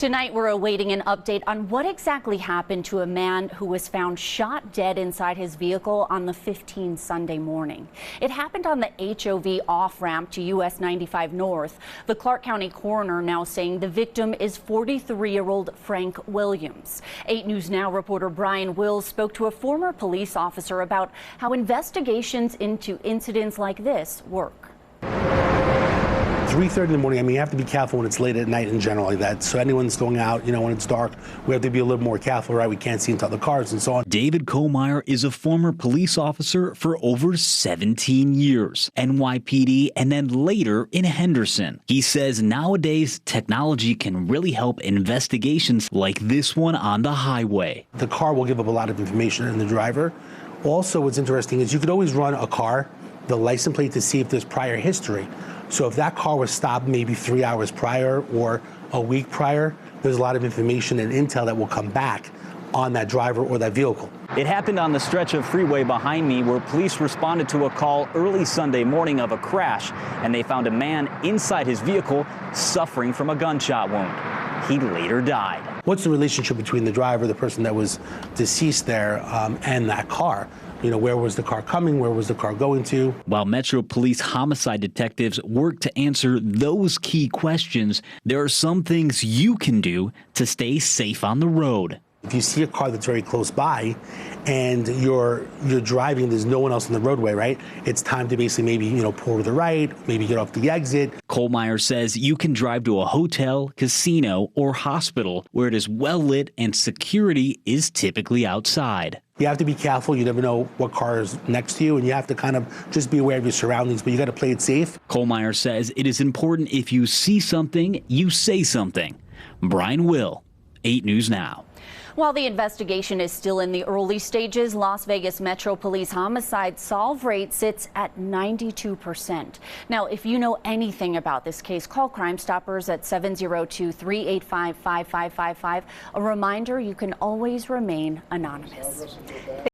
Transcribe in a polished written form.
Tonight, we're awaiting an update on what exactly happened to a man who was found shot dead inside his vehicle on the 15th Sunday morning. It happened on the HOV off-ramp to US 95 North. The Clark County coroner now saying the victim is 43-year-old Frank Williams. 8 News Now reporter Brian Wills spoke to a former police officer about how investigations into incidents like this work. 3:30 in the morning. I mean, you have to be careful when it's late at night in general like that. So anyone that's going out, when it's dark, we have to be a little more careful, right? We can't see into other cars and so on. David Kohlmeyer is a former police officer for over 17 years, NYPD, and then later in Henderson. He says nowadays technology can really help investigations like this one on the highway. The car will give up a lot of information in the driver. Also, what's interesting is you could always run a car, the license plate, to see if there's prior history. So if that car was stopped maybe 3 hours prior or a week prior, there's a lot of information and intel that will come back on that driver or that vehicle. It happened on the stretch of freeway behind me where police responded to a call early Sunday morning of a crash, and they found a man inside his vehicle suffering from a gunshot wound. He later died. What's the relationship between the driver, the person that was deceased there, and that car? Where was the car coming? Where was the car going to? While Metro Police homicide detectives work to answer those key questions, there are some things you can do to stay safe on the road. If you see a car that's very close by and you're driving, there's no one else on the roadway, right? It's time to basically maybe, pull to the right, maybe get off the exit. Kohlmeyer says you can drive to a hotel, casino, or hospital where it is well lit and security is typically outside. You have to be careful. You never know what car is next to you, and you have to kind of just be aware of your surroundings, but you got to play it safe. Kohlmeyer says it is important if you see something, you say something. Brian Will, 8 News Now. While the investigation is still in the early stages, Las Vegas Metro Police homicide solve rate sits at 92%. Now, if you know anything about this case, call Crime Stoppers at 702-385-5555. A reminder, you can always remain anonymous.